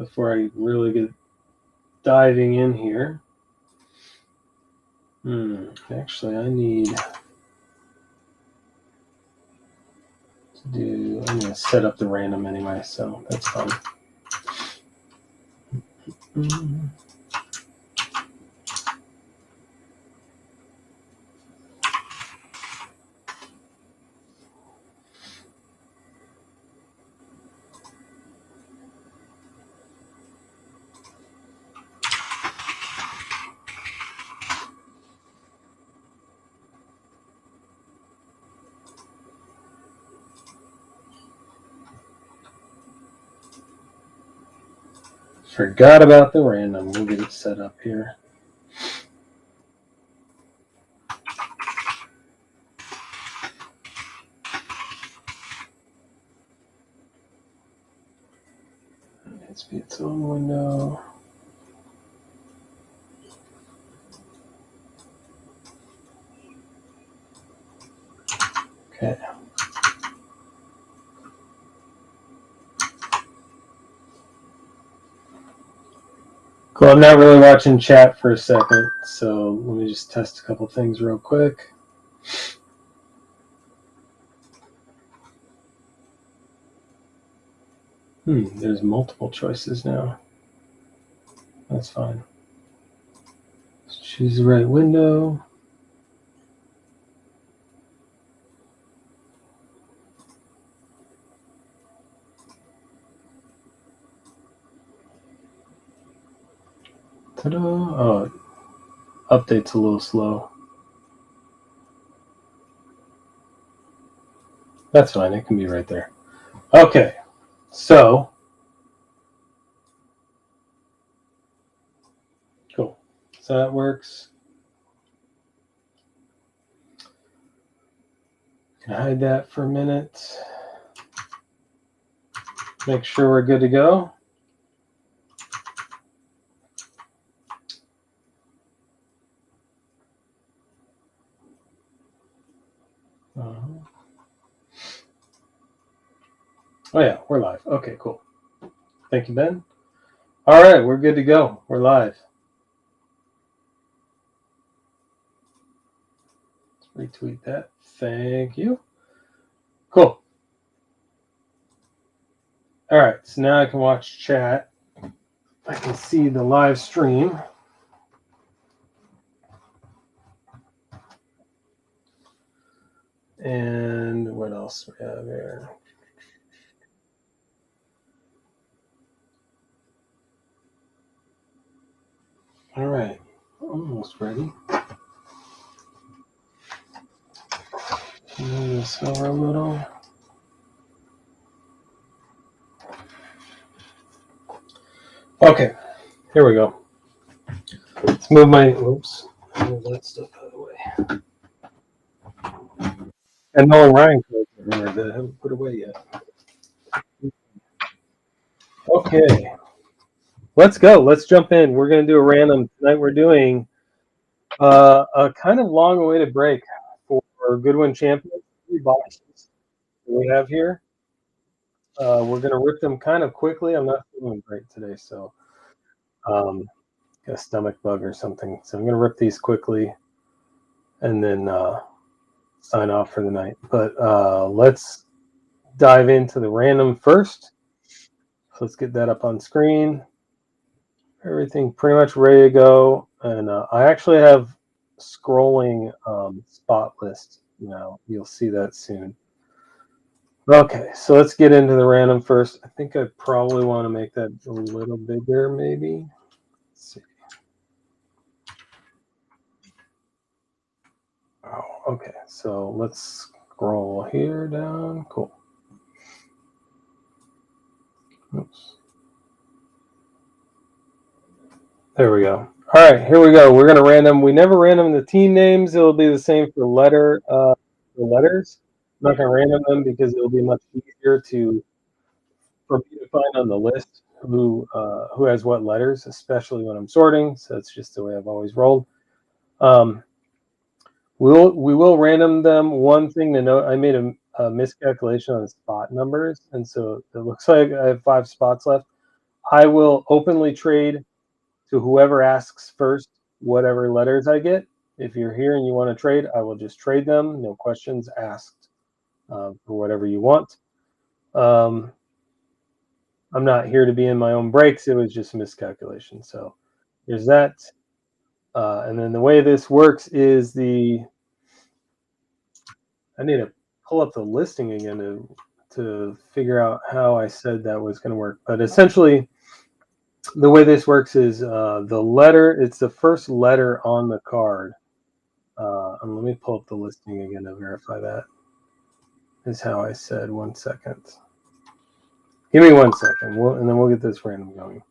before I really get diving in here. Actually, I need to do, I'm going to set up the random anyway, so that's fine. Forgot about the random. We'll get it set up here. It needs to be its own window. Okay. Cool. I'm not really watching chat for a second, so let me just test a couple things real quick. There's multiple choices now. That's fine. Let's choose the right window. Ta-da! Oh, update's a little slow. That's fine. It can be right there. Okay. So, cool. So that works. Can hide that for a minute. Make sure we're good to go. Oh yeah, we're live. Okay, cool. Thank you, Ben. All right, we're good to go. We're live. Let's retweet that. Thank you. Cool. All right, so now I can watch chat. I can see the live stream. And what else we have here? All right, almost ready. Move this over a little. Okay, here we go. Let's move my, oops, move that stuff out of the way. And Nolan Ryan cards that I haven't put away yet. Okay, let's go. Let's jump in. We're going to do a random. Tonight we're doing a kind of long-awaited break for Goodwin Champions. 3 boxes we have here. We're going to rip them kind of quickly. I'm not feeling great today, so got a stomach bug or something. So I'm going to rip these quickly and then sign off for the night. But let's dive into the random first. So let's get that up on screen. Everything pretty much ready to go. And I actually have scrolling spot list now. You'll see that soon. Okay, so let's get into the random first. I think I probably want to make that a little bigger, maybe. Let's see. Oh, okay, so let's scroll here down. Cool. Oops. There we go. All right, here we go. We're going to random. We never random the team names. It'll be the same for letters. I'm not going to random them because it'll be much easier for me to find on the list who has what letters, especially when I'm sorting. So that's just the way I've always rolled. We will random them. One thing to note: I made a miscalculation on the spot numbers, and so it looks like I have 5 spots left. I will openly trade to whoever asks first whatever letters I get. If you're here and you want to trade, I will just trade them. No questions asked for whatever you want. I'm not here to be in my own breaks. It was just a miscalculation. So there's that. And then the way this works is I need to pull up the listing again to figure out how I said that was going to work. But essentially, the way this works is the letter, it's the first letter on the card. And let me pull up the listing again to verify that. Is how I said. 1 second. Give me 1 second, and then we'll get this random going.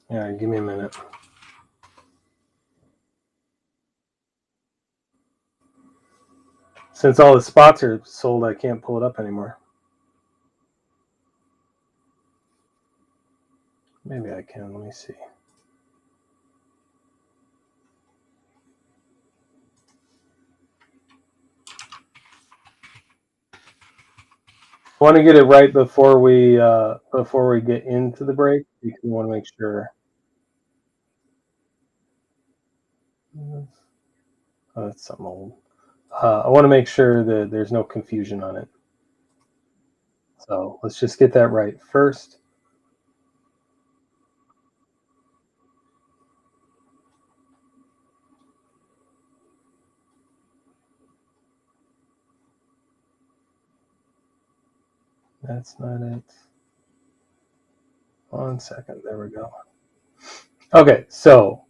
All right, give me a minute. Since all the spots are sold, I can't pull it up anymore. Maybe I can. Let me see. I want to get it right before we get into the break because we want to make sure. Oh, that's something old. I want to make sure that there's no confusion on it. So let's just get that right first. That's not it. 1 second. There we go. Okay, so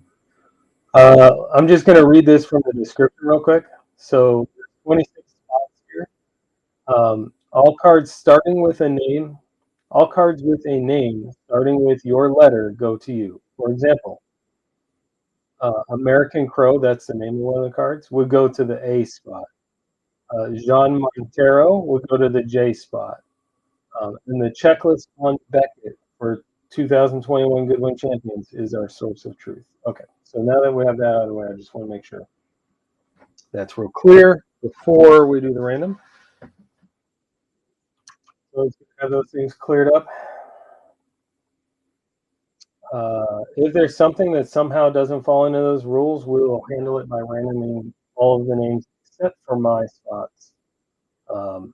I'm just going to read this from the description real quick. So 26 spots here. All cards starting with a name. All cards with a name starting with your letter go to you. For example, American Crow, that's the name of one of the cards, would go to the A spot. Jean Montero would go to the J spot. And the checklist on Beckett for 2021 Goodwin Champions is our source of truth. Okay, so now that we have that out of the way, I just want to make sure that's real clear before we do the random. So let's have those things cleared up. If there's something that somehow doesn't fall into those rules, we will handle it by randoming all of the names except for my spots um,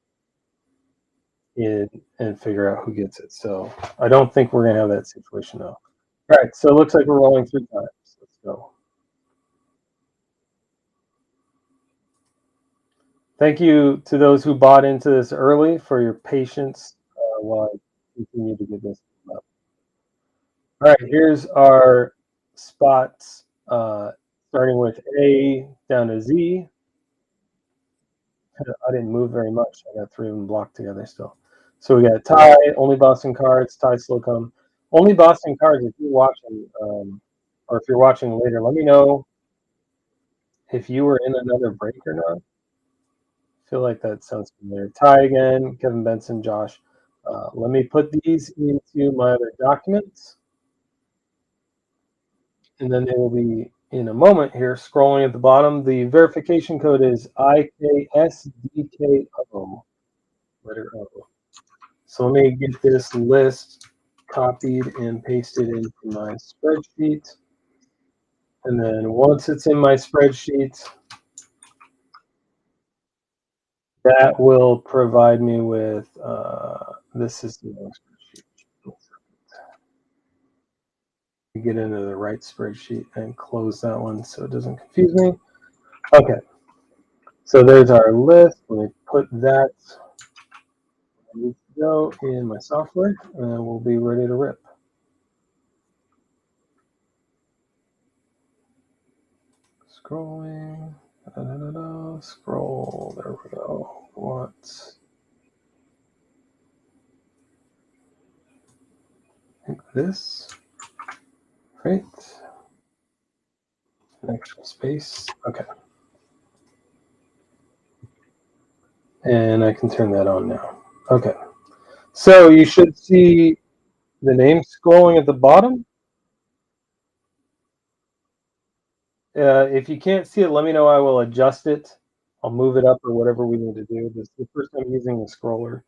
and figure out who gets it. So I don't think we're going to have that situation though. All right, so it looks like we're rolling 3 times. Let's go. Thank you to those who bought into this early for your patience while I continue to get this up. All right, here's our spots starting with A down to Z. I didn't move very much. I got 3 of them blocked together still. So we got Ty, Only Boston Cards, Ty Slocum. Only Boston Cards, if you're watching, or if you're watching later, let me know if you were in another break or not. I feel like that sounds familiar. Ty again, Kevin Benson, Josh. Let me put these into my other documents, and then they will be in a moment here. Scrolling at the bottom, the verification code is IKSDKO, letter O. So let me get this list copied and pasted into my spreadsheet. And then once it's in my spreadsheet, that will provide me with this is the spreadsheet. Get into the right spreadsheet and close that one so it doesn't confuse me. Okay, so there's our list. Let me put that go in my software and we'll be ready to rip. Scrolling, scroll, there we go. What? Like this, right? An extra space, okay. And I can turn that on now. Okay. So you should see the name scrolling at the bottom. If you can't see it, let me know. I will adjust it. I'll move it up or whatever we need to do. This is the first time using the scroller.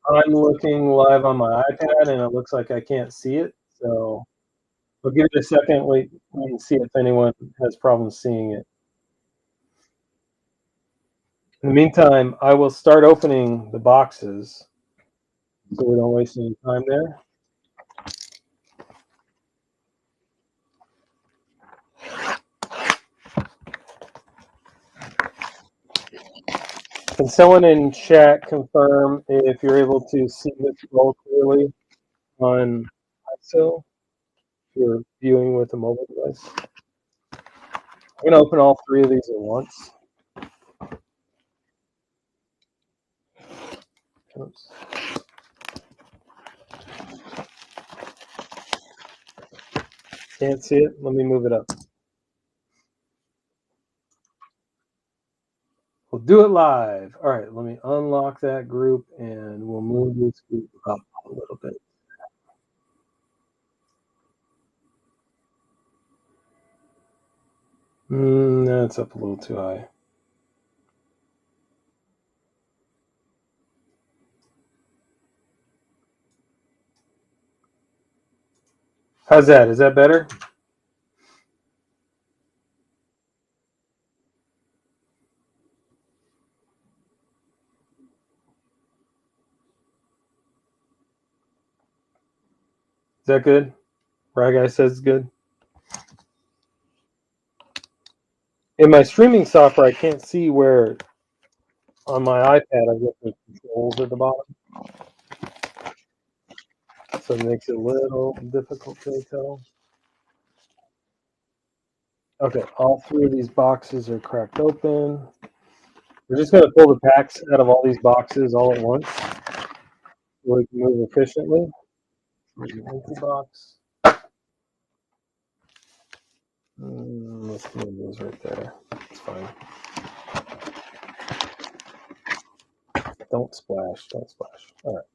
I'm looking live on my iPad, and it looks like I can't see it. So I'll give it a second. Wait and see if anyone has problems seeing it. In the meantime, I will start opening the boxes so we don't waste any time there. Can someone in chat confirm if you're able to see the scroll clearly on ISO if you're viewing with a mobile device? I'm going to open all three of these at once. Oops. Can't see it? Let me move it up. We'll do it live. All right, let me unlock that group and we'll move this group up a little bit. That's up a little too high. How's that? Is that better? Is that good? Rye Guy says it's good. In my streaming software, I can't see where on my iPad I get the controls at the bottom. So it makes it a little difficult to tell. Okay, all three of these boxes are cracked open. We're just going to pull the packs out of all these boxes all at once so we can move efficiently. Here's an empty box. Let's move those right there. It's fine. Don't splash. Don't splash. All right.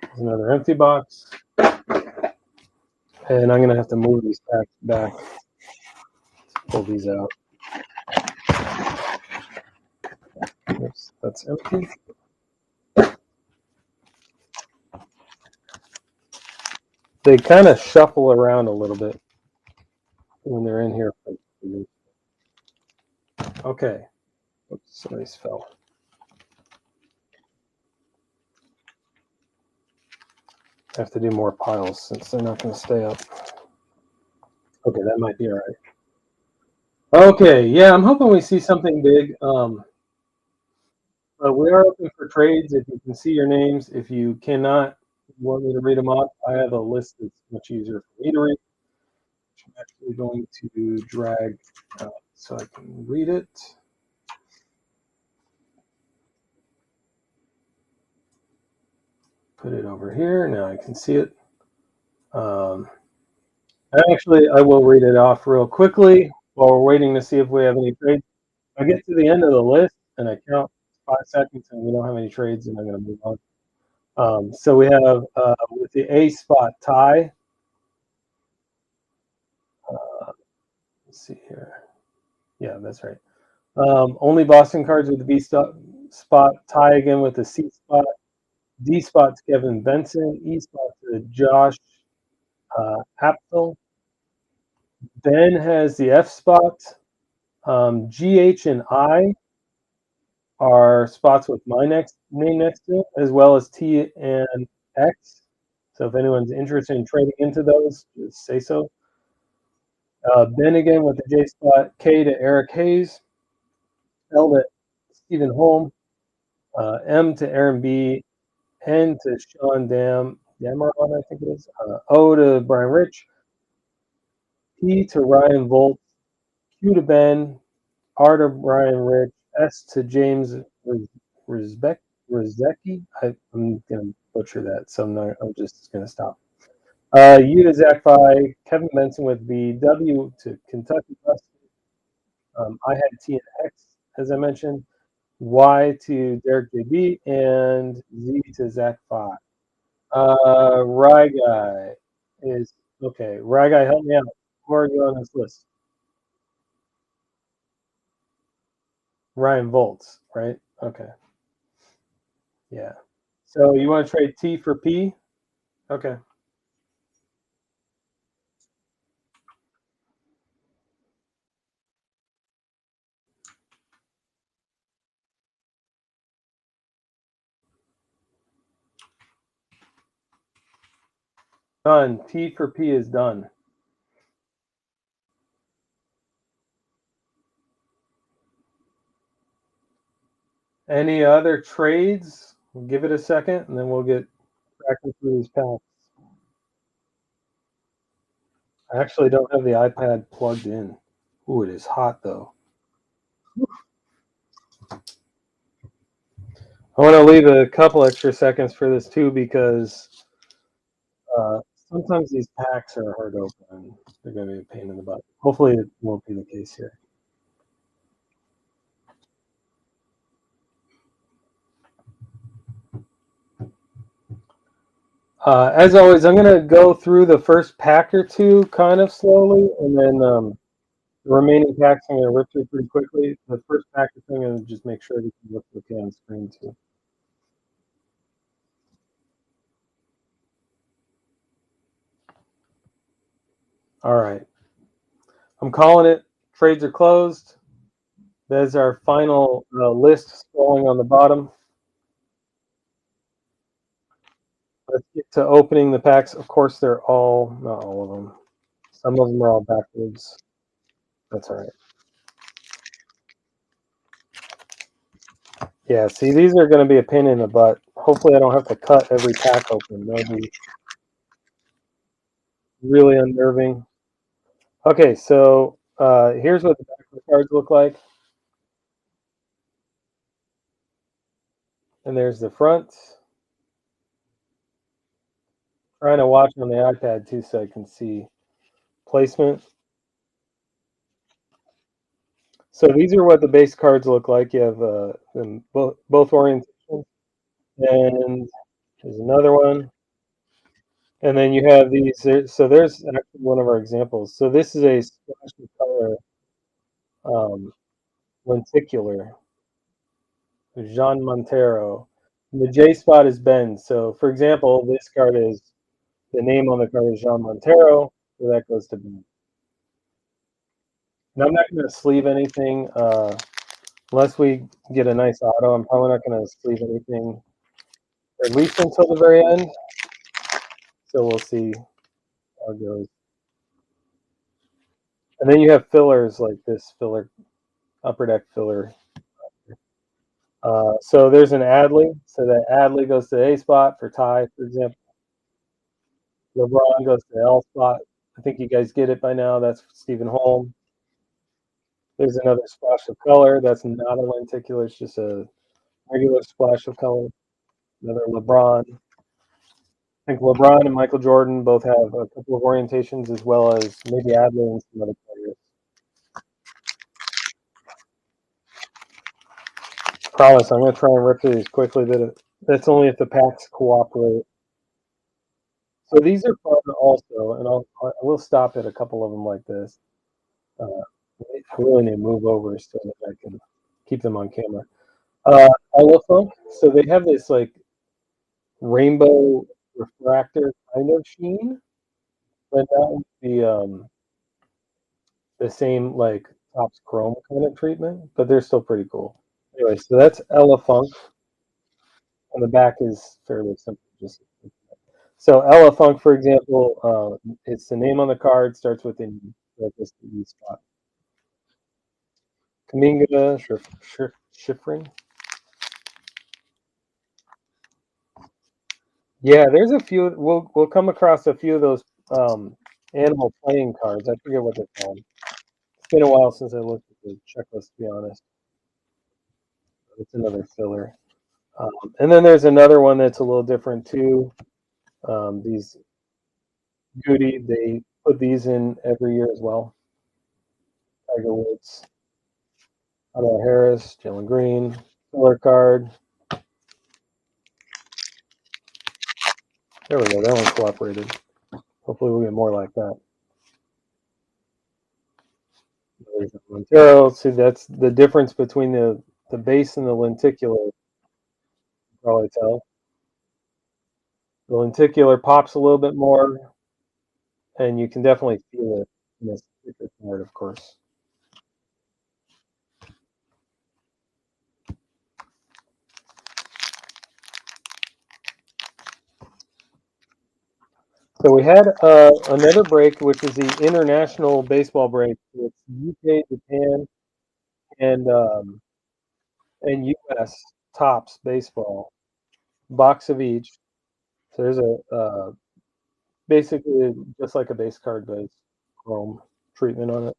There's another empty box. And I'm going to have to move these packs back to pull these out. Oops, that's empty. They kind of shuffle around a little bit when they're in here. Okay. Oops, somebody's fell. I have to do more piles since they're not going to stay up. Okay, that might be all right. Okay, yeah, I'm hoping we see something big. We are open for trades. If you can see your names, if you cannot, want me to read them off, I have a list that's much easier for me to read. I'm actually going to drag out so I can read it. Put it over here. Now I can see it. Actually, I will read it off real quickly while we're waiting to see if we have any trades. I get to the end of the list and I count 5 seconds and we don't have any trades, and I'm going to move on. So we have with the A spot tie. Let's see here. Yeah, that's right. Only Boston cards with the B spot. Tie again with the C spot. D spot to Kevin Benson. E spot to Josh Apfel. Ben has the F spot. G, H, and I are spots with my name next to it, as well as T and X. So if anyone's interested in trading into those, just say so. Ben again with the J spot. K to Eric Hayes. L to Stephen Holm. M to Aaron B. N to Sean Dameron, I think it is. O to Brian Rich. P to Ryan Volt. Q to Ben. R to Brian Rich. S to James Rizecki. I'm going to butcher that, so I'm just going to stop. U to Zach Phi. Kevin Benson with B. W to Kentucky. I had T and X, as I mentioned. Y to Derek JB, and Z to Zach Fox. Rye Guy is okay. Rye Guy, help me out. Where are you on this list? Ryan Volts, right? Okay, yeah. So you want to trade T for P? Okay, done. T for P is done. Any other trades? We'll give it a second, and then we'll get back into these packs. I actually don't have the iPad plugged in. Ooh, it is hot though. I want to leave a couple extra seconds for this too because uh, sometimes these packs are hard to open. They're going to be a pain in the butt. Hopefully, it won't be the case here. As always, I'm going to go through the first pack or two kind of slowly, and then the remaining packs I'm going to rip through pretty quickly. The first pack or two, I'm going to just make sure everything looks okay on screen too. All right. I'm calling it. Trades are closed. There's our final list scrolling on the bottom. Let's get to opening the packs. Of course, they're all, not all of them. Some of them are all backwards. That's all right. Yeah, see, these are going to be a pain in the butt. Hopefully, I don't have to cut every pack open. That would be really unnerving. Okay, so here's what the back of the cards look like. And there's the front. Trying to watch on the iPad too so I can see placement. So these are what the base cards look like. You have both orientations. And there's another one. And then you have these. So there's actually one of our examples. So this is a splash of color um, lenticular, Jean Montero. And the J spot is bend. So for example, this card is the name on the card is Jean Montero. So that goes to bend. And I'm not going to sleeve anything unless we get a nice auto. I'm probably not going to sleeve anything at least until the very end. So we'll see how it goes. And then you have fillers like this filler, upper deck filler. So there's an Adley. So that Adley goes to the A spot for Ty, for example. LeBron goes to the L spot. I think you guys get it by now. That's Stephen Holm. There's another splash of color. That's not a lenticular. It's just a regular splash of color. Another LeBron. I think LeBron and Michael Jordan both have a couple of orientations as well as maybe Adley and some other players. Promise, I'm going to try and rip through these quickly. That's only if the packs cooperate. So these are fun also, and I will stop at a couple of them like this. I really need to move over so that I can keep them on camera. Elephant. So they have this like rainbow refractor kind of sheen, but not the same like Topps Chrome kind of treatment. But they're still pretty cool. Anyway, so that's Elephant, and the back is fairly simple. Just so Elephant, for example, it's the name on the card starts with an like this E spot. Kaminga, Schifrin. Yeah, there's a few. We'll come across a few of those animal playing cards. I forget what they're called. It's been a while since I looked at the checklist, to be honest. It's another filler. And then there's another one that's a little different too. These Goody, they put these in every year as well. Tiger Woods, Otto Harris, Jalen Green. Killer card. There we go. That one cooperated. Hopefully we'll get more like that. Montero. See, that's the difference between the base and the lenticular. You can probably tell. The lenticular pops a little bit more, and you can definitely feel it in this particular card, of course. So we had another break, which is the international baseball break. It's UK, Japan, and US tops baseball, box of each. So there's basically just like a base card, but it's chrome treatment on it.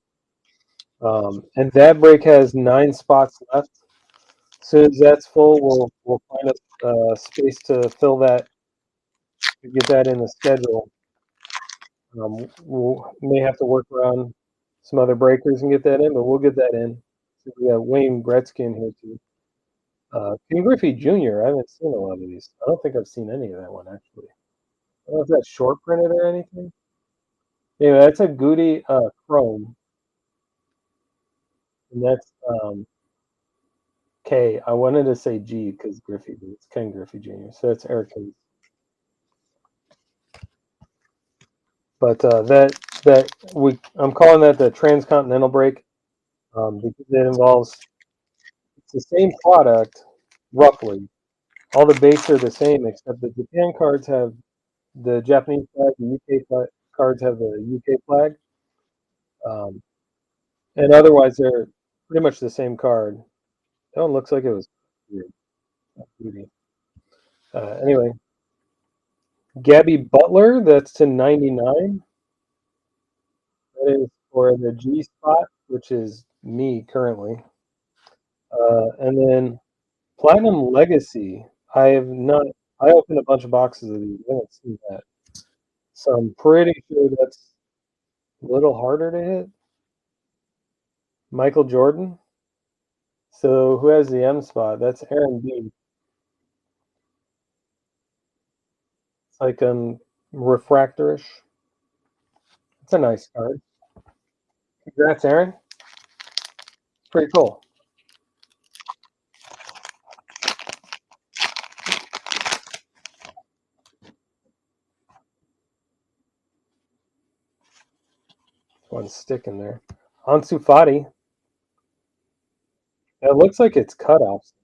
And that break has 9 spots left. As soon as that's full, we'll find a space to fill that, to get that in the schedule. We may have to work around some other breakers and get that in, but we'll get that in. So we got Wayne Gretzky in here too. Ken Griffey Jr. I haven't seen a lot of these. I don't think I've seen any of that one actually. I don't know if that's short printed or anything. Anyway, that's a Goody Chrome, and that's K. I wanted to say G because Griffey, but it's Ken Griffey Jr. So that's Eric Hayes. But I'm calling that the transcontinental break because it involves, it's the same product roughly. All the bases are the same except the Japan cards have the Japanese flag, the UK cards have the UK flag, um, and otherwise they're pretty much the same card. That one looks like it was weird. Anyway, Gabby Butler, that's to 99. That is for the G spot, which is me currently. And then Platinum Legacy. I have not. I opened a bunch of boxes of these. I haven't seen that, so I'm pretty sure that's a little harder to hit. Michael Jordan. So who has the M spot? That's Aaron B. It's like refractorish. It's a nice card. Congrats, Aaron. Pretty cool. One stick in there. Ansu Fati. It looks like it's cutoffs.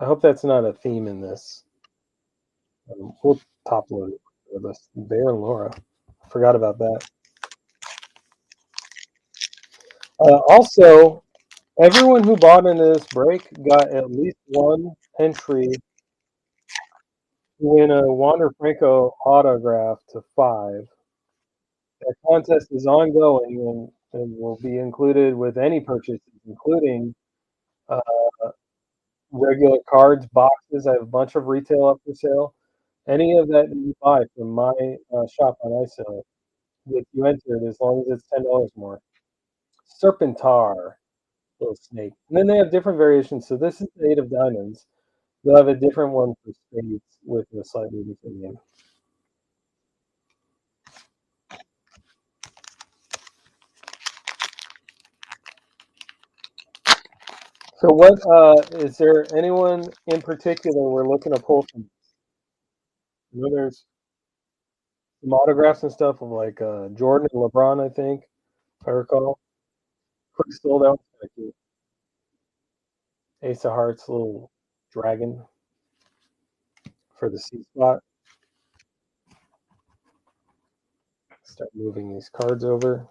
I hope that's not a theme in this. We'll top load it for this. Bear and Laura. Forgot about that. Also, everyone who bought into this break got at least one entry to win a Wander Franco autograph to 5. That contest is ongoing and will be included with any purchases, including uh, regular cards, boxes. I have a bunch of retail up for sale. Any of that you buy from my shop on iSell gets you entered as long as it's $10 more. Serpentar, little snake. And then they have different variations. So this is the 8 of diamonds. They'll have a different one for spades with a slightly different name. So what is there anyone in particular we're looking to pull from? I know there's some autographs and stuff of like Jordan and LeBron, I think, if I recall. Crystal, that was kind of cute. Ace of Hearts, little dragon for the C spot. Start moving these cards over.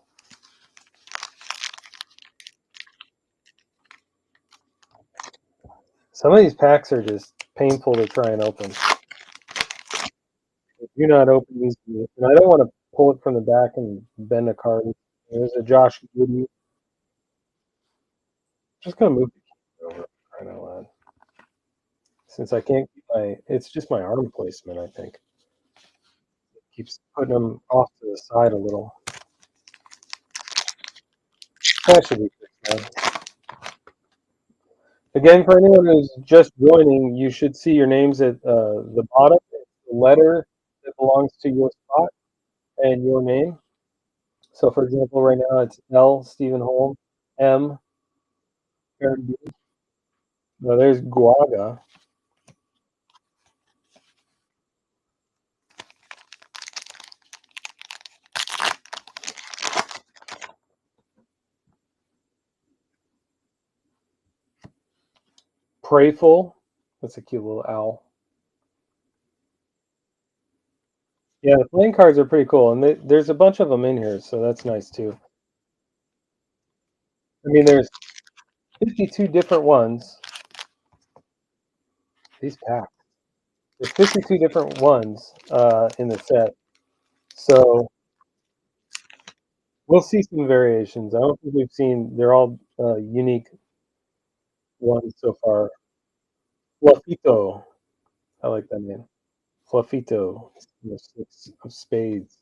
Some of these packs are just painful to try and open. If you're not open these, and I don't want to pull it from the back and bend a card. There's a Josh Goody. Just gonna move the over, crying out loud. Since I can't keep it's just my arm placement, I think. It keeps putting them off to the side a little. That should be fixed now. Again, for anyone who's just joining, you should see your names at the bottom. It's the letter that belongs to your spot and your name. So, for example, right now it's L, Stephen Holm, M, Aaron B. No, there's Guaga. Prayful. That's a cute little owl. Yeah, the playing cards are pretty cool, and there's a bunch of them in here, so that's nice too. I mean, there's 52 different ones. These packs. There's 52 different ones in the set, so we'll see some variations. I don't think we've seen. They're all unique ones so far. Fluffito. I like that name. Fluffito. The six of spades.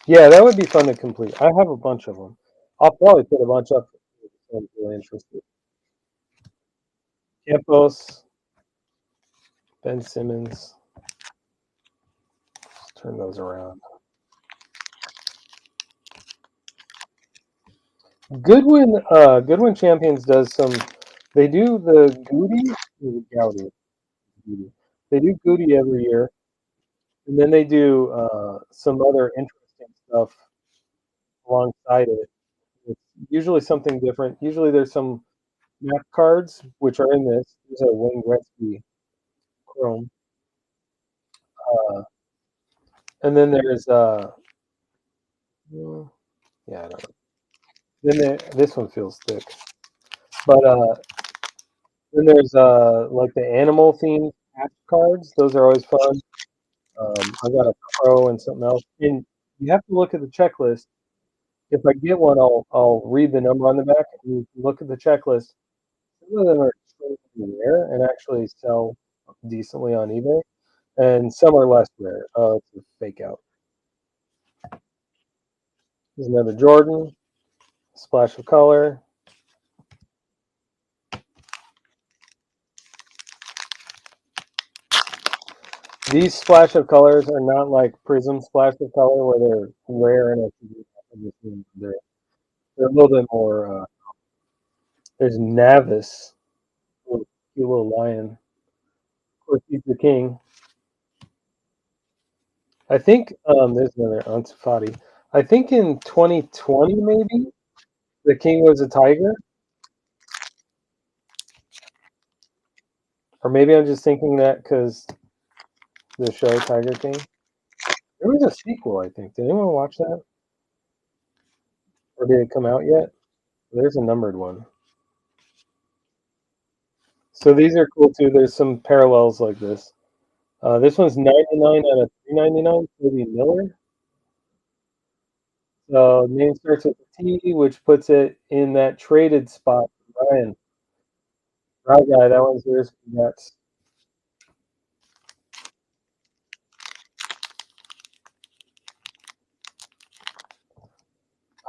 Yeah, that would be fun to complete. I have a bunch of them. I'll probably put a bunch up if someone's really interested. Campos, Ben Simmons. Let's turn those around. Goodwin Champions does some. They do the Goudy. They do Goody every year, and then they do some other interesting stuff alongside it. It's usually something different. Usually there's some map cards, which are in this. There's a Wayne Gretzky Chrome. And then there's, yeah, I don't know. Then this one feels thick. But then there's like the animal themed patch cards. Those are always fun. I got a crow and something else. And you have to look at the checklist. If I get one, I'll read the number on the back and you can look at the checklist. Some of them are extremely rare and actually sell decently on eBay, and some are less rare. Oh, it's a fake out. There's another Jordan, splash of color. These splash of colors are not like Prism splash of color where they're rare and they're a little bit more. There's Navis, cute little lion. Of course, he's the king. I think there's another Ansu Fati. I think in 2020 maybe the king was a tiger, or maybe I'm just thinking that because the show Tiger King. There was a sequel, I think. Did anyone watch that, or did it come out yet? There's a numbered one. So these are cool too. There's some parallels like this. This one's 99 out of 399. Maybe Miller. So name starts with a T, which puts it in that traded spot. Ryan, right guy, that one's yours. Congrats.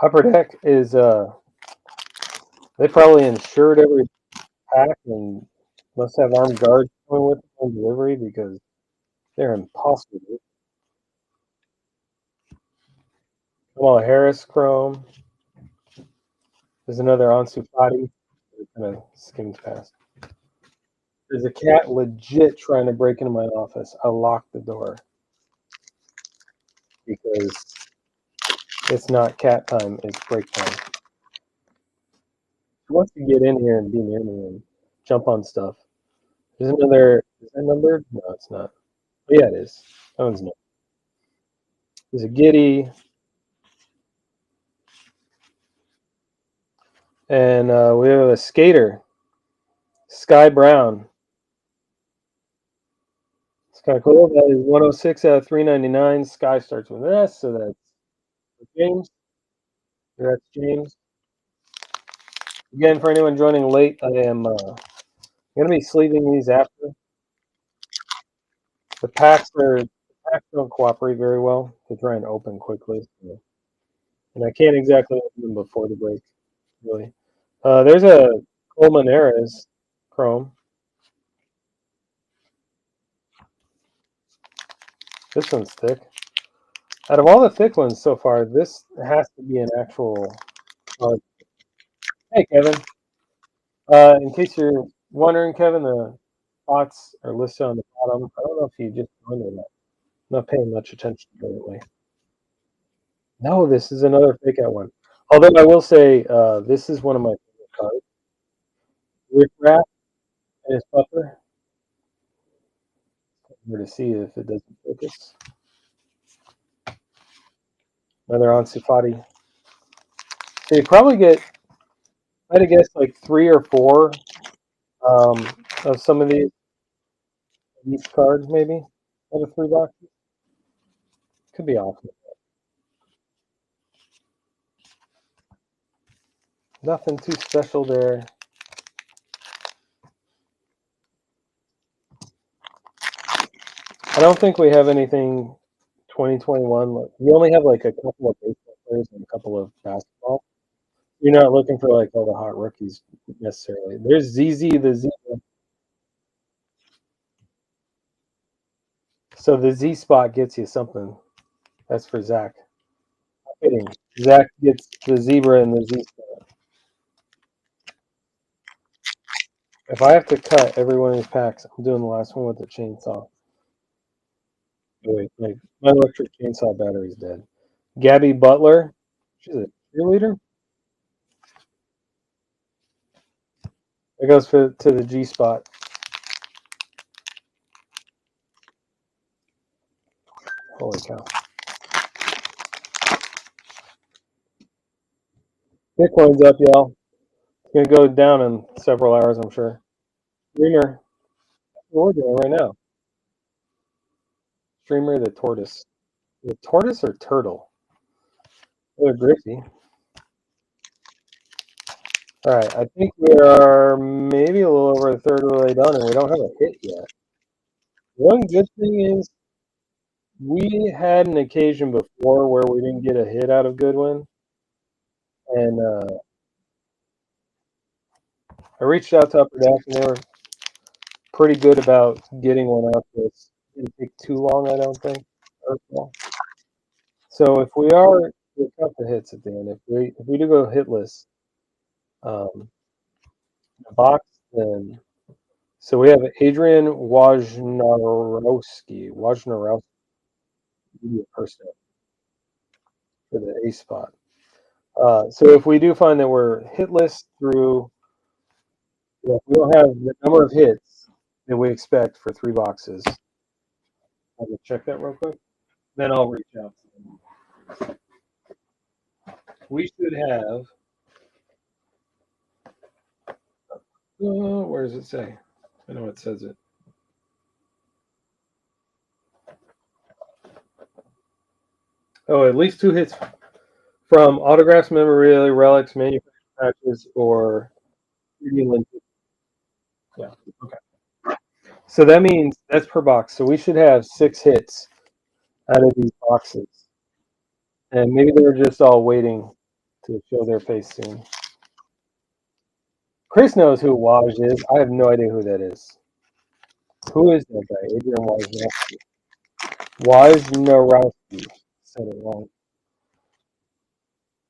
Upper Deck is they probably insured every pack and must have armed guards coming with them on delivery because they're impossible. Kamala Harris Chrome. There's another Ansu Fati. Kind of skimmed past. There's a cat legit trying to break into my office. I locked the door because it's not cat time, it's break time. He wants to get in here and be near me and jump on stuff. There's another. Is that numbered? No, it's not. Oh, yeah, it is. That one's not. There's a Giddy. And we have a skater, Sky Brown. It's kind of cool. That is 106 out of 399. Sky starts with an S, so that's James. That's James. Again, for anyone joining late, I am going to be sleeving these after. The packs don't cooperate very well to try and open quickly. So and I can't exactly open them before the break, really. There's a Colmenares Chrome. This one's thick. Out of all the thick ones so far, this has to be an actual. Uh, hey, Kevin. In case you're wondering, Kevin, the spots are listed on the bottom. I don't know if you just joined or not. I'm not paying much attention currently. No, this is another fake out one. Although I will say, this is one of my favorite cards. Riff Raff and his puffer. Hard to see if it doesn't focus. Another Ansu Fati. So you probably get, I'd guess, like 3 or 4 of some of these cards, maybe out of 3 boxes. Could be off. Nothing too special there. I don't think we have anything 2021. We only have like a couple of baseball players and a couple of basketball. You're not looking for like all the hot rookies necessarily. There's ZZ the Z. So the Z spot gets you something. That's for Zach. I'm kidding. Zach gets the zebra and the Z spot. If I have to cut every one of these packs, I'm doing the last one with the chainsaw. Oh, wait, my electric chainsaw battery's dead. Gabby Butler. She's a cheerleader. It goes to the G spot. Holy cow. Bitcoin's up, y'all. It's going to go down in several hours, I'm sure. Streamer. What we're doing right now. Streamer the tortoise. The tortoise or turtle? Oh, Griffey. All right, I think we are maybe a little over a third of the way done, and we don't have a hit yet. One good thing is we had an occasion before where we didn't get a hit out of Goodwin, and I reached out to Upper Deck, and they were pretty good about getting one out. This didn't take too long, I don't think. So if we are, we'll count the hits at the end. If we do go hitless, a box, then so we have Adrian Wojnarowski, person for the A spot. So if we do find that we're hitless through, if we don't have the number of hits that we expect for 3 boxes, I'm gonna check that real quick. Then I'll reach out to them. We should have. Where does it say? I know it says it. Oh, at least 2 hits from autographs, memorabilia, relics, manufactured patches, or 3D lenses. Yeah. Okay. So that means that's per box. So we should have 6 hits out of these boxes, and maybe they're just all waiting to show their face soon. Chris knows who Waj is. I have no idea who that is. Who is that guy? Adrian Wojnarowski. Wojnarowski. Said it wrong.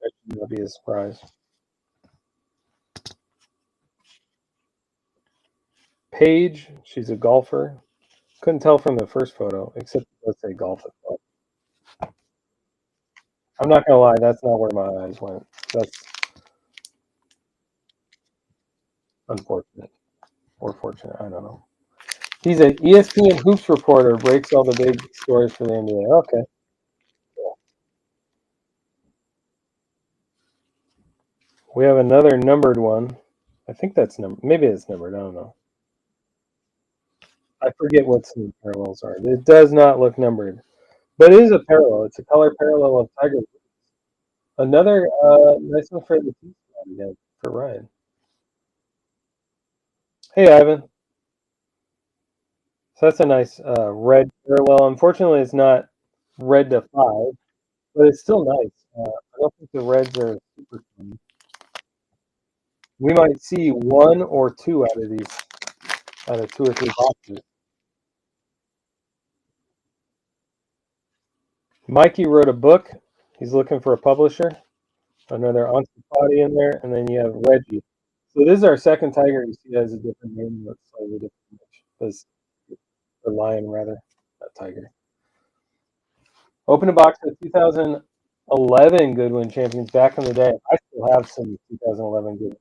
That should not be a surprise. Paige, she's a golfer. Couldn't tell from the first photo, except it does say golf. I'm not gonna lie, that's not where my eyes went. That's unfortunate. Or fortunate, I don't know. He's an ESPN hoops reporter, breaks all the big stories for the NBA. Okay. We have another numbered one. I think that's numbered. Maybe it's numbered. I don't know. I forget what some parallels are. It does not look numbered, but it is a parallel. It's a color parallel of Tiger. Another nice one for the team again for Ryan. Hey, Ivan. So that's a nice red parallel. Unfortunately, it's not red to 5, but it's still nice. I don't think the reds are super common. We might see one or two out of these, out of two or three boxes. Mikey wrote a book. He's looking for a publisher. Another Ansu in there, and then you have Reggie. So this is our second tiger. You see, it has a different name, but slightly different. This, or lion rather, not tiger. Open a box of 2011 Goodwin champions back in the day. I still have some 2011 Goodwin.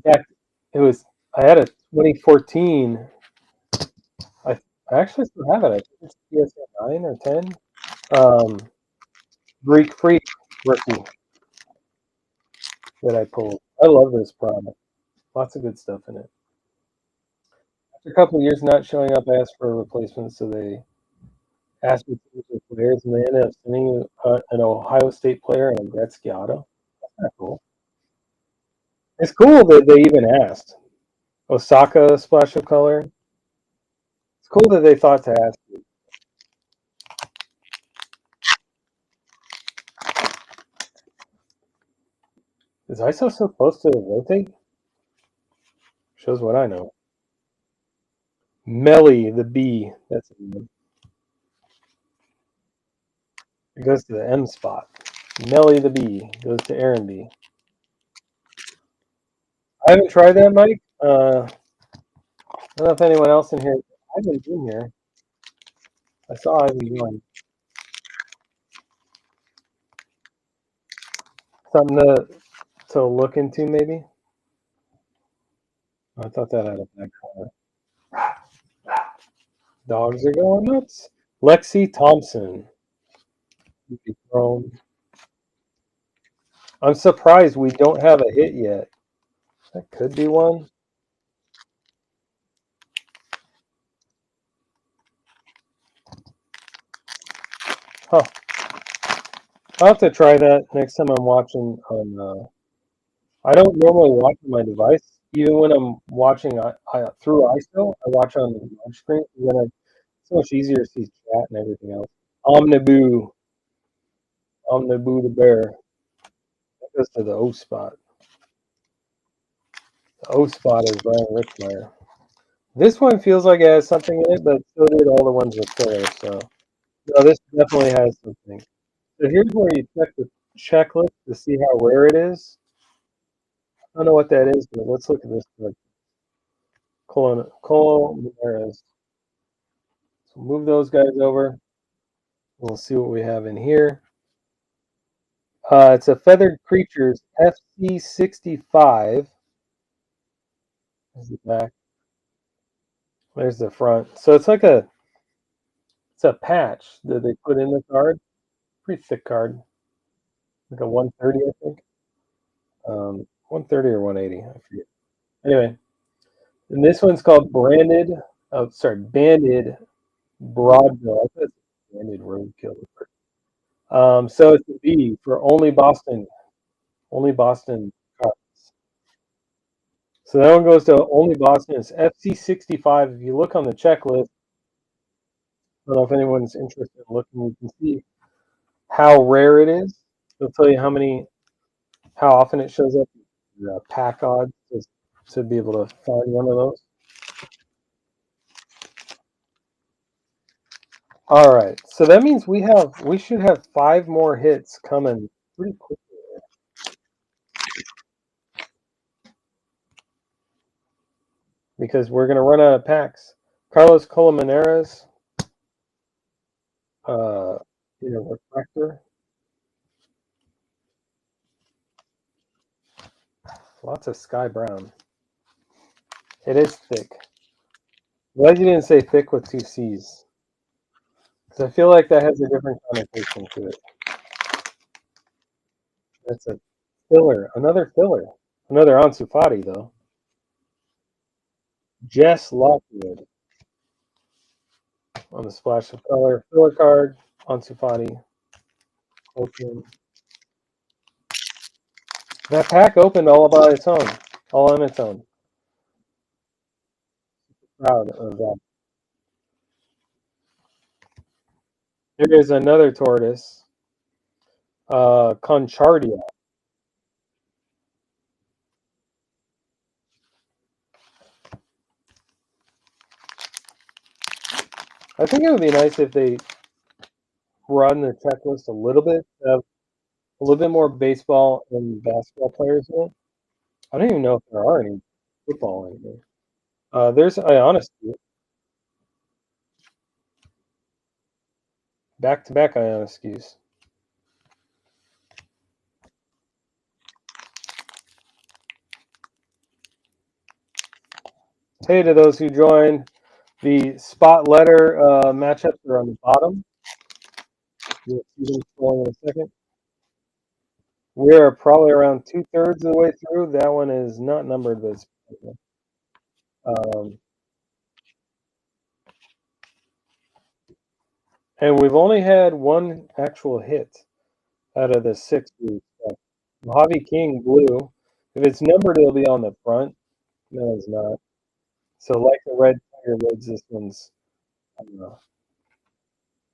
In fact, it was I had a 2014. I actually still have it. I think it's PSA 9 or 10. Greek Freak rookie that I pulled. I love this product. Lots of good stuff in it. After a couple of years not showing up, I asked for a replacement, so they asked me to use their players, and they ended up sending an Ohio State player and a Gretzky auto. That's kind of cool. It's cool that they even asked. Osaka splash of color. It's cool that they thought to ask you. Is ISO supposed to rotate? Shows what I know. Melly the B. That's a name. It goes to the M spot. Melly the B goes to Aaron B. I haven't tried that, Mike. I don't know if anyone else in here. I've been in here. I saw Ivy join. Something to look into, maybe. I thought that had a bad color. Dogs are going nuts. Lexi Thompson. I'm surprised we don't have a hit yet. That could be one. Huh. I'll have to try that next time I'm watching on. I don't normally watch on my device. Even when I'm watching through ISO, I watch on the large screen. And then it's so much easier to see chat and everything else. Omniboo. Omniboo the bear. That goes to the O spot. The O spot is Brian Richmeyer. This one feels like it has something in it, but so did all the ones with filler. So, no, this definitely has something. So here's where you check the checklist to see how rare it is. I don't know what that is, but let's look at this. Colmenares. So move those guys over. We'll see what we have in here. It's a Feathered Creatures FC65. There's the back. There's the front. So it's like it's a patch that they put in the card. Pretty thick card. Like a 130, I think. 130 or 180, I forget. Anyway, and this one's called Banded Broadbill. I thought it's Banded Roadkill. So it's a B for only Boston cards. So that one goes to only Boston. It's FC65. If you look on the checklist, I don't know if anyone's interested in looking. You can see how rare it is. It'll tell you how often it shows up. Pack odds to be able to find one of those. All right, so that means we should have 5 more hits coming pretty quickly. Because we're going to run out of packs. Carlos Colmenares, refractor. Lots of Sky Brown. It is thick. Glad you didn't say thick with 2 C's. Because I feel like that has a different connotation to it. That's a filler. Another filler. Another Ansu Fati, though. Jess Lockwood. On the splash of color. Filler card. Ansu Fati. Open. That pack opened all by its own. All on its own. Proud of that. Here is another tortoise, Conchardia. I think it would be nice if they broaden the checklist a little bit, have a little bit more baseball and basketball players in it. I don't even know if there are any football in here. There's Ionescu, back-to-back Ionescus. Hey to those who joined. The spot letter matchups are on the bottom. You'll see them scrolling in a second. We are probably around 2/3 of the way through. That one is not numbered, but it's and we've only had one actual hit out of the 6 weeks. Mojave King blue. If it's numbered, it'll be on the front. No, it's not. So like the red tiger woods, this one's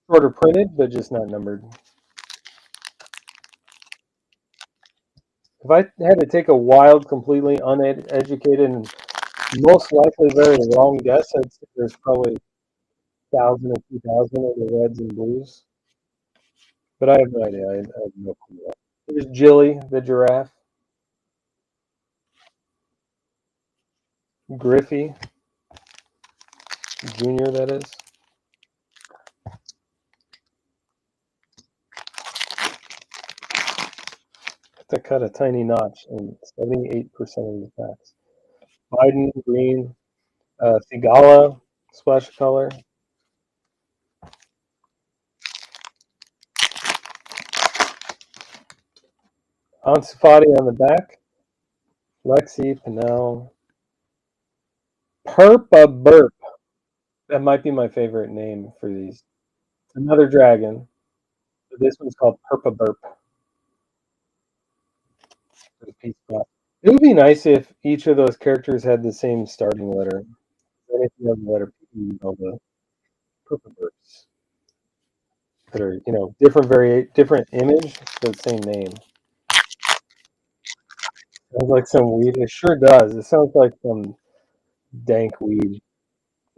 sort of printed, but just not numbered. If I had to take a wild, completely uneducated, and most likely very wrong guess, I'd say there's probably 1,000 or 2,000 of the reds and blues. But I have no idea. I have no clue. There's Jilly, the giraffe. Griffey, Junior, that is. To cut a tiny notch in 78% of the packs. Biden, green. Thigala, splash color. Ansufati on the back. Lexi, Pinnell. Perpa Burp. That might be my favorite name for these. Another dragon. This one's called Perpa Burp. It would be nice if each of those characters had the same starting letter. And if you have the letter P, you know the Perpa Burps that are, different image, but same name. Sounds like some weed. It sure does. It sounds like some dank weed.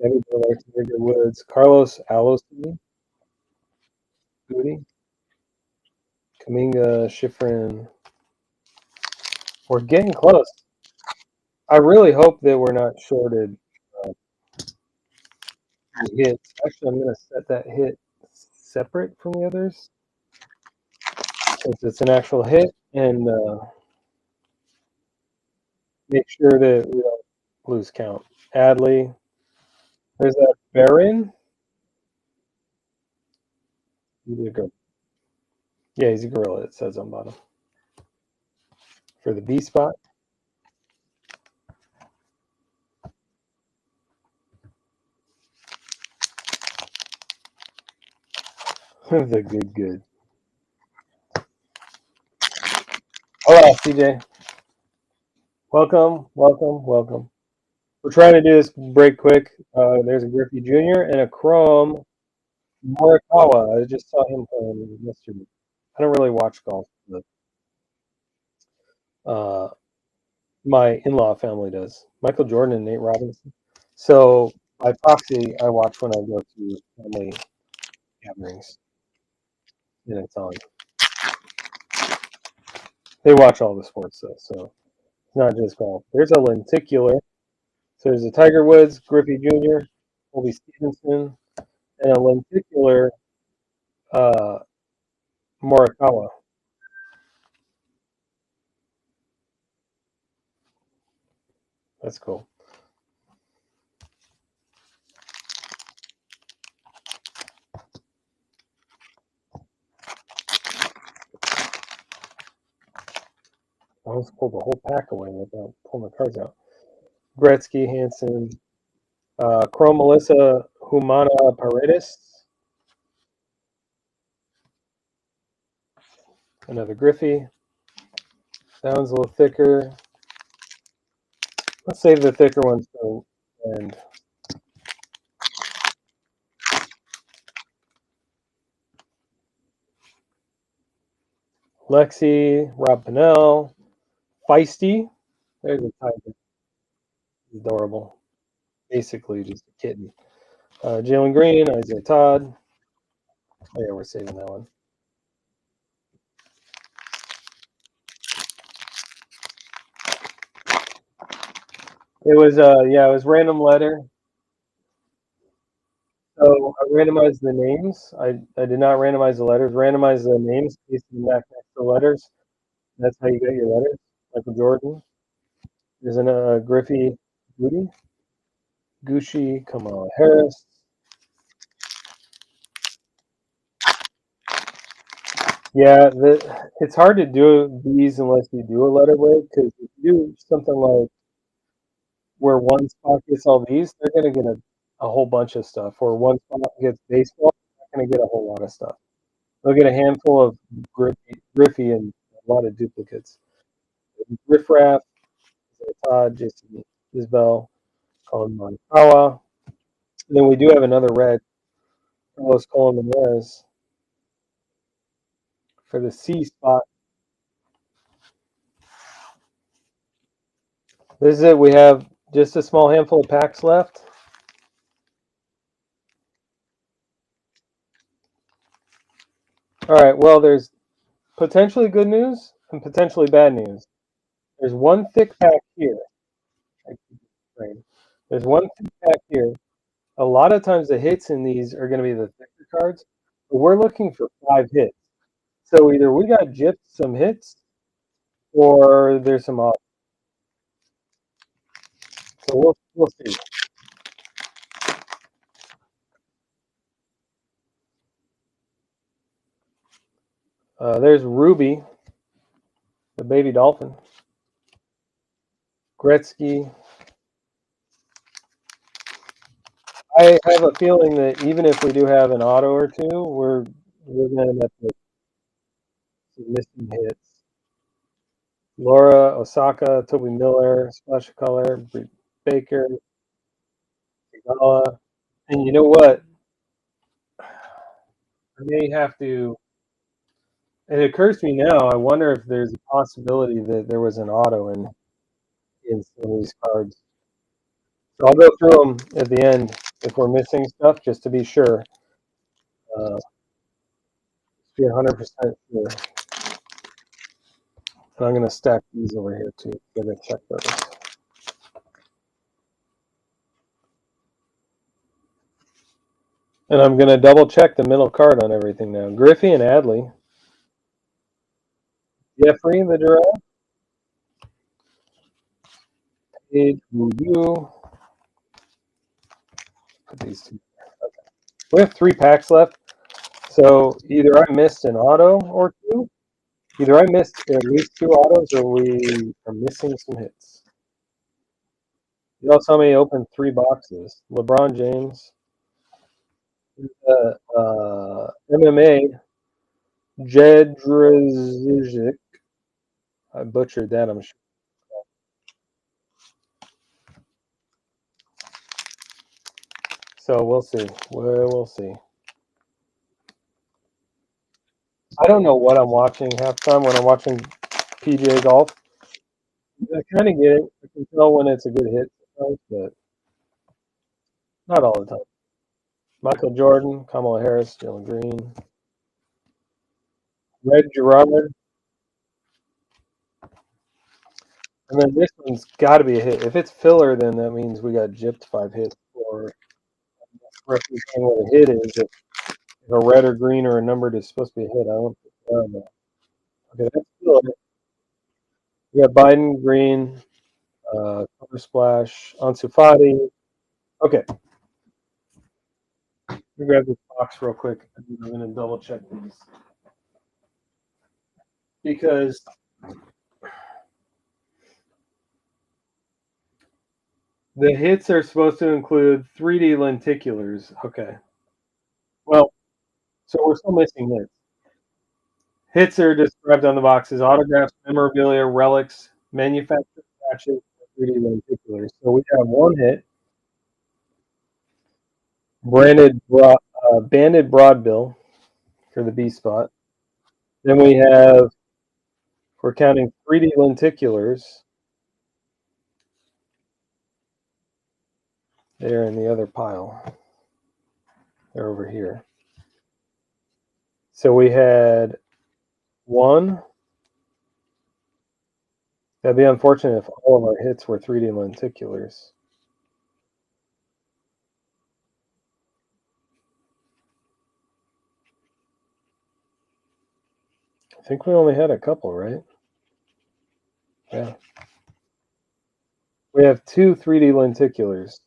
Eddie Miller, Tiger Woods, Carlos Alossi, Booty, Kaminga, Schifrin. We're getting close. I really hope that we're not shorted uh, hits. Actually, I'm going to set that hit separate from the others since it's an actual hit, and make sure that we don't lose count. Adley. There's a Baron. He's a gorilla. Yeah, he's a gorilla, it says on bottom. For the B spot. The good. Hola, CJ. Welcome. We're trying to do this break quick. There's a Griffey Jr. and a Chrome Morikawa. I just saw him playing yesterday. I don't really watch golf, but uh, my in-law family does. Michael Jordan and Nate Robinson. So by proxy, I watch when I go to family gatherings, and it's on. They watch all the sports though, so it's not just golf. There's a lenticular. So there's a Tiger Woods, Griffey Jr., Colby Stevenson, and a lenticular uh, Morikawa. That's cool. I almost pulled the whole pack away without pulling the cards out. Gretzky, Hansen, Chrome Melissa, Humana Paredes, another Griffey. That one's a little thicker. Let's save the thicker ones for the end. Lexi, Rob Pennell, Feisty. There's a tiger. He's adorable. Basically just a kitten. Jalen Green, Isaiah Todd. Oh yeah, we're saving that one. It was it was random letter. So I randomized the names. I did not randomize the letters. Randomize the names, pasted them back next to the letters. That's how you get your letters. Michael Jordan. There's a Griffey Goody. Gucci, Kamala Harris. Yeah, it's hard to do these unless you do a letter break, because if you do something like where one spot gets all these, they're going to get a whole bunch of stuff. Or one spot gets baseball, they're going to get a whole lot of stuff. They'll get a handful of Griffey and a lot of duplicates. Riff Raff, Todd, Jason Isbell, Colin Morikawa. And then we do have another red, Carlos Colin Ramirez, for the C spot. This is it. We have just a small handful of packs left. All right. Well, there's potentially good news and potentially bad news. There's one thick pack here. There's one thick pack here. A lot of times the hits in these are going to be the thicker cards. But we're looking for 5 hits. So either we got gypped some hits or there's some off. So we'll see. There's Ruby, the baby dolphin. Gretzky. I have a feeling that even if we do have an auto or two, we're going to end up with some missing hits. Laura, Osaka, Toby Miller, Splash of Color, Britt Baker, Igala. And you know what? I may have to. It occurs to me now. I wonder if there's a possibility that there was an auto in some of these cards. So I'll go through them at the end if we're missing stuff, just to be sure. Be 100% sure. And I'm going to stack these over here too. I'm going to check those. And I'm going to double check the middle card on everything now. Griffey and Adley. Jeffrey the giraffe. Page Review. Put these two. Okay. We have 3 packs left. So either I missed an auto or two. Either I missed at least 2 autos or we are missing some hits. You know, somebody opened 3 boxes. LeBron James. MMA. Jedrzejczyk. I butchered that, I'm sure. So we'll see. We'll see. I don't know what I'm watching half the time when I'm watching PGA golf. I kind of get it. I can tell when it's a good hit, but not all the time. Michael Jordan, Kamala Harris, Jalen Green, Red Gerard, and then this one's got to be a hit. If it's filler, then that means we got gypped 5 hits. Or referencing what a hit is. If a red or green or a numbered is supposed to be a hit, I don't know. Okay, that's filler. We got Biden, Green, Cover Splash, Ansu Fati. Okay. Let me grab this box real quick. I'm going to double check these. Because the hits are supposed to include 3D lenticulars. Okay. Well, so we're still missing hits. Hits are described on the boxes: autographs, memorabilia, relics, manufactured patches, 3D lenticulars. So we have one hit, banded broadbill for the B spot. Then we have If we're counting 3D lenticulars, they're in the other pile. They're over here. So we had one. That'd be unfortunate if all of our hits were 3D lenticulars. I think we only had a couple, right? Yeah. We have 2 3D lenticulars.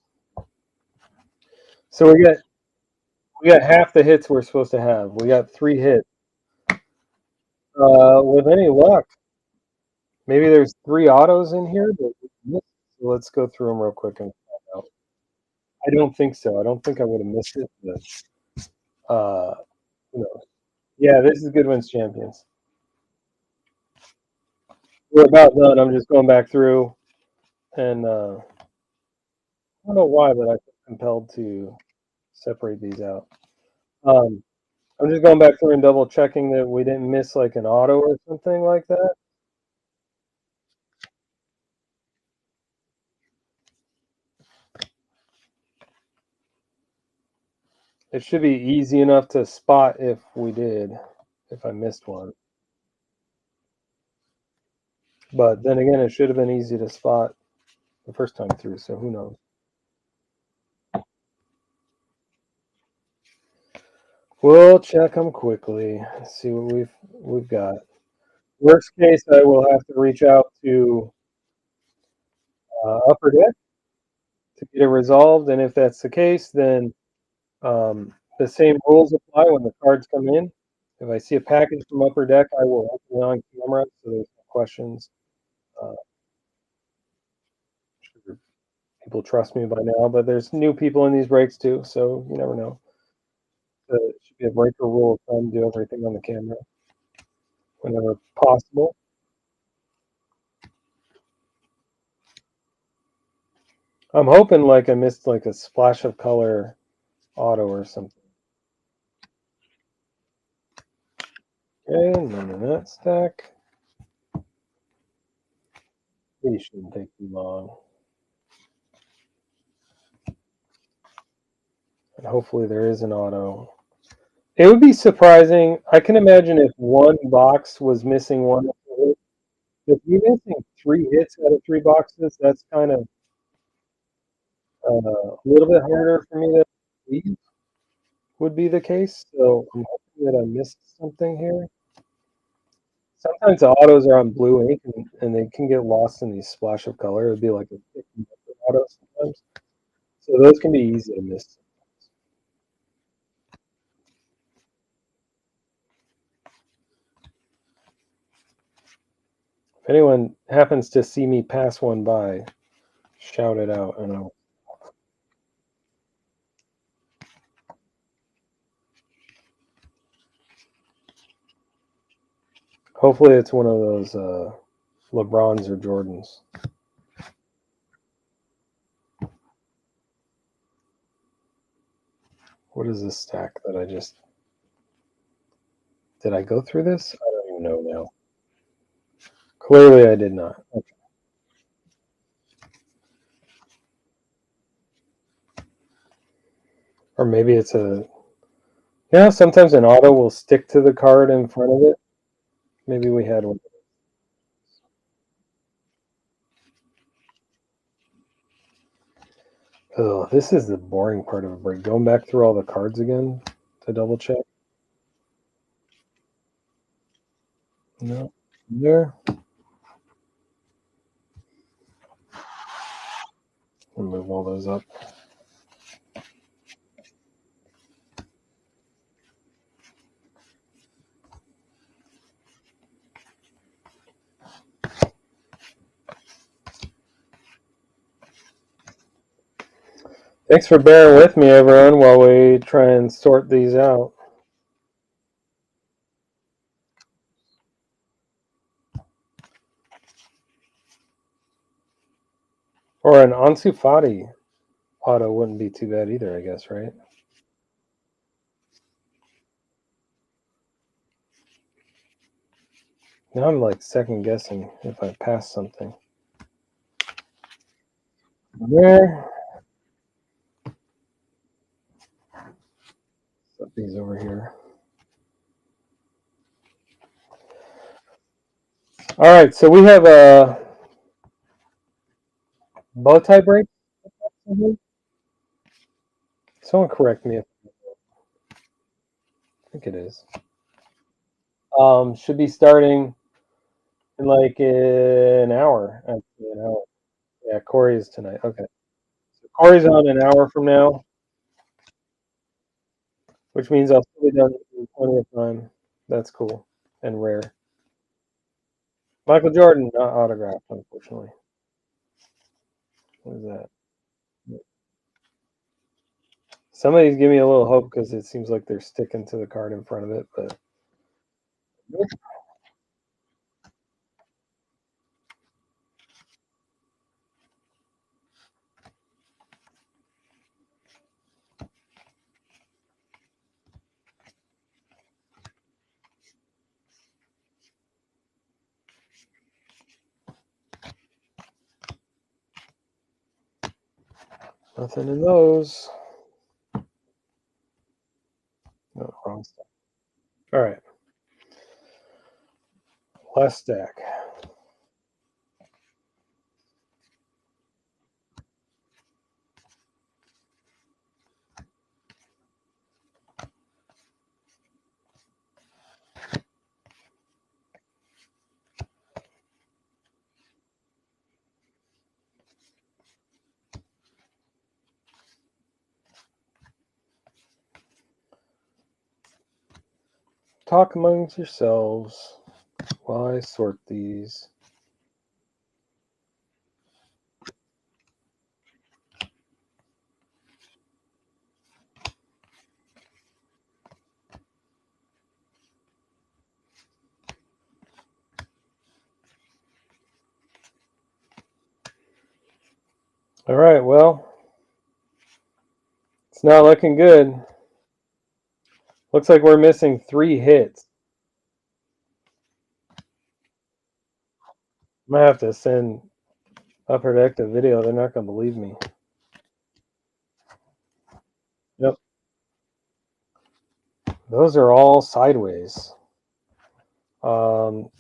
So we got half the hits we're supposed to have. We got 3 hits. With any luck, maybe there's 3 autos in here, but let's go through them real quick and find out. I don't think so. I don't think I would have missed it, but who knows? Yeah, this is Goodwin's Champions. We're about done. I'm just going back through, and I don't know why, but I feel compelled to separate these out. Um, I'm just going back through and double checking that we didn't miss like an auto or something like that. It should be easy enough to spot if we did, if I missed one. But then again, it should have been easy to spot the first time through, so who knows? We'll check them quickly. See what we've got. Worst case, I will have to reach out to Upper Deck to get it resolved, and if that's the case, then the same rules apply when the cards come in. If I see a package from Upper Deck, I will open it on camera so there's no questions. Sure, people trust me by now, but there's new people in these breaks too, so you never know. It should be a breaker rule of thumb: do everything on the camera whenever possible. I'm hoping like I missed like a splash of color auto or something. Okay, none of that stack. These shouldn't take too long. And hopefully there is an auto. It would be surprising. I can imagine if one box was missing one hit. If you're missing 3 hits out of 3 boxes, that's kind of a little bit harder for me to believe would be the case. So I'm hoping that I missed something here. Sometimes the autos are on blue ink and they can get lost in these splash of color. It would be like a thick auto sometimes. So those can be easy to miss. If anyone happens to see me pass one by, shout it out and I'll. Hopefully it's one of those LeBrons or Jordans. What is this stack that I just... Did I go through this? I don't even know now. Clearly I did not. Okay. Or maybe it's a... Yeah, sometimes an auto will stick to the card in front of it. Maybe we had one. Oh, this is the boring part of a break. Going back through all the cards again to double check. No. There. I'll move all those up. Thanks for bearing with me, everyone, while we try and sort these out. Or an Ansu Fati auto wouldn't be too bad either, I guess, right? Now I'm like second guessing if I pass something. There. Set these over here. All right, so we have a bow tie break. Someone correct me if I think it is. Should be starting in like an hour. Actually, an hour. Yeah, Corey is tonight. Okay. So Corey's on an hour from now, which means I'll still be done in plenty of time. That's cool and rare. Michael Jordan, not autographed, unfortunately. What is that? Somebody's giving me a little hope because it seems like they're sticking to the card in front of it, but nothing in those. No, wrong stack. All right. Last stack. Talk amongst yourselves while I sort these. All right, well, it's not looking good. Looks like we're missing 3 hits. I'm going to have to send Upper Deck a video. They're not going to believe me. Yep. Those are all sideways. Baseball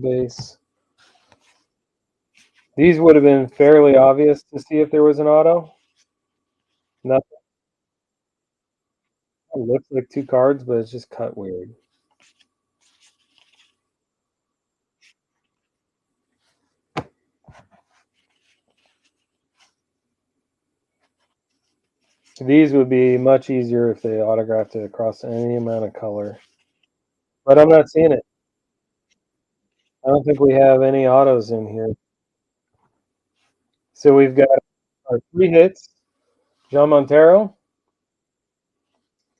base. These would have been fairly obvious to see if there was an auto. Nothing. It looks like 2 cards, but it's just cut weird. These would be much easier if they autographed it across any amount of color. But I'm not seeing it. I don't think we have any autos in here. So we've got our 3 hits. John Montero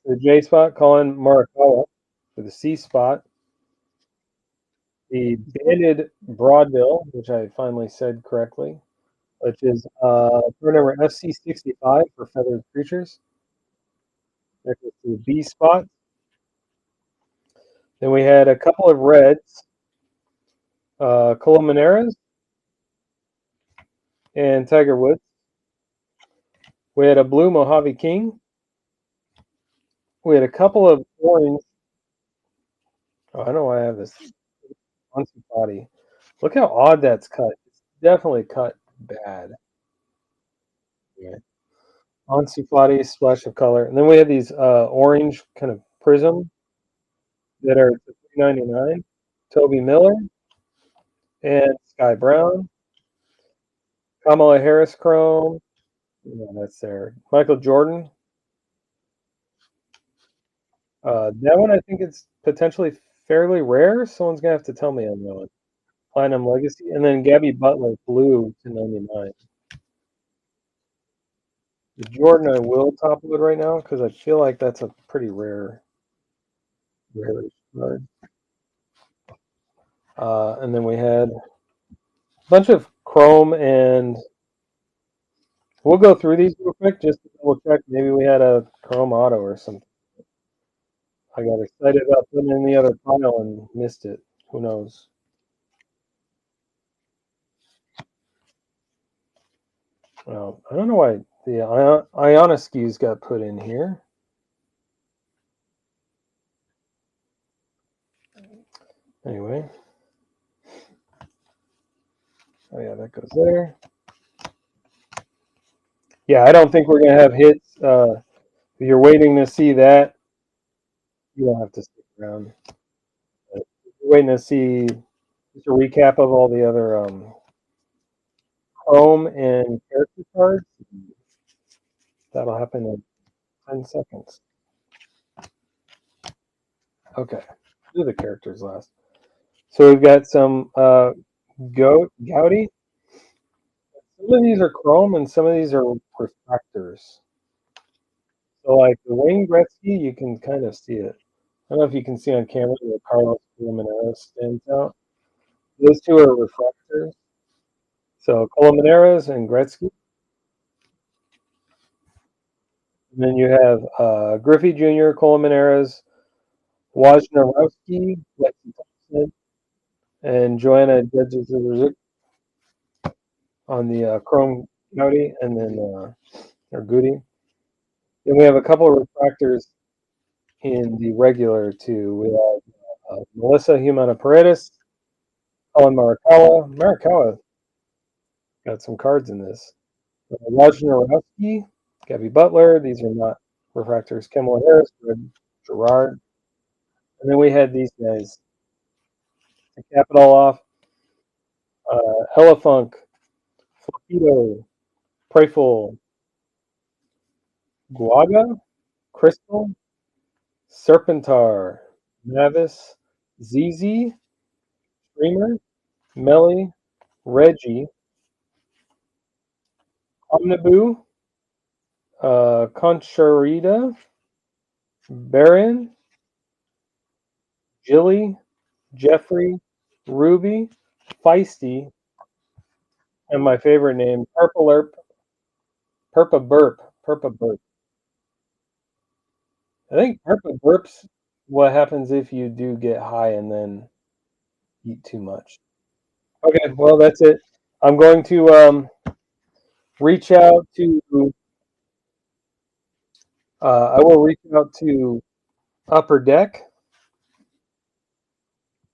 for the J spot, Colin Morikawa for the C spot. The banded Broadville, which I finally said correctly, which is card number FC65 for Feathered Creatures. Next is the B spot. Then we had a couple of reds, Colomanares and Tiger Woods. We had a blue Mojave King. We had a couple of orange. Oh, I know why I have this Ansu body. Look how odd that's cut. It's definitely cut bad. Yeah. Ansu Fati splash of color, and then we have these orange kind of prism that are $3.99. Toby Miller and Sky Brown, Kamala Harris Chrome. Yeah, that's there. Michael Jordan. That one I think it's potentially fairly rare. Someone's gonna have to tell me on that one. Platinum Legacy, and then Gabby Butler blue to 99. The Jordan I will top load right now because I feel like that's a pretty rare card. And then we had a bunch of chrome, and we'll go through these real quick just to double check. Maybe we had a chrome auto or something. I got excited about putting in the other pile and missed it. Who knows? Well, I don't know why the Ionoskis got put in here. Anyway. Oh yeah, that goes there. Yeah, I don't think we're gonna have hits. If you're waiting to see that, you don't have to stick around. But if you're waiting to see just a recap of all the other Chrome and character cards, that'll happen in 10 seconds. Okay, do the characters last. So we've got some Gouty. Some of these are Chrome and some of these are refractors. So like the Wayne Gretzky, you can kind of see it. I don't know if you can see on camera where Carlos Colmenares stands out. Those two are refractors. So Colmenares and Gretzky. And then you have Griffey Jr., Colmenares, Wojnarowski, Lexi Thompson, and Joanna Jedrzejczyk on the Chrome Gouty, and then or Goody. Then we have a couple of refractors in the regular too. We have Melissa Humana Paredes, Colin Marikawa. Marikawa got some cards in this. Wojnarowski, Gabby Butler. These are not refractors. Kemla Harris, Fred Gerard. And then we had these guys to cap it all off. Helafunk, Flopito, Prayful, Guaga, Crystal, Serpentar, Navis, ZZ, Streamer, Melly, Reggie, Omniboo, Concharita, Baron, Jilly, Jeffrey, Ruby, Feisty, and my favorite name, Purpa Burp. Purpa Burp. I think Purpa Burp's what happens if you do get high and then eat too much. Okay, well that's it. I'm going to reach out to. I will reach out to Upper Deck.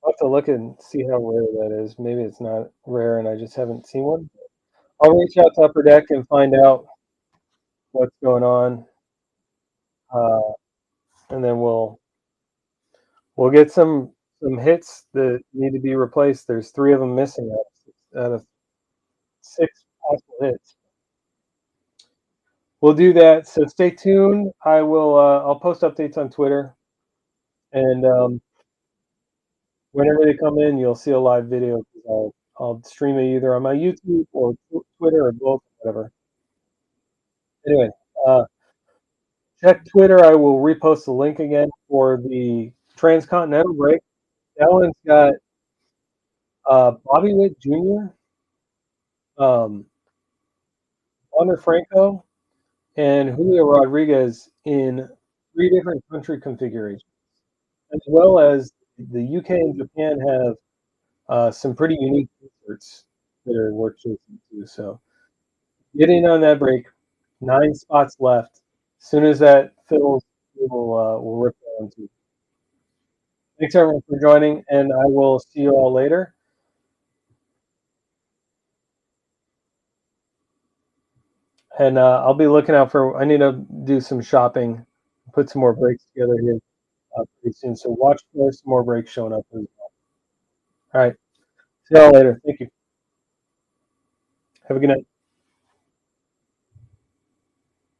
I'll have to look and see how rare that is. Maybe it's not rare and I just haven't seen one. I'll reach out to Upper Deck and find out what's going on, uh, and then we'll get some hits that need to be replaced. There's 3 of them missing out of 6 possible hits. We'll do that. So stay tuned. I'll post updates on Twitter, and whenever they come in, you'll see a live video. I'll stream it either on my YouTube or Twitter or both, whatever. Anyway, check Twitter. I will repost the link again for the Transcontinental break. That one's got Bobby Witt Jr., Wander Franco, and Julio Rodriguez in 3 different country configurations, as well as the UK and Japan have some pretty unique inserts that are worth chasing too. So getting on that break, 9 spots left. As soon as that fills, we'll rip that into. Thanks everyone for joining, and I will see you all later. And I'll be looking out for. I need to do some shopping, put some more breaks together here pretty soon. So watch for some more breaks showing up as well. All right. See y'all later. Thank you. Have a good night.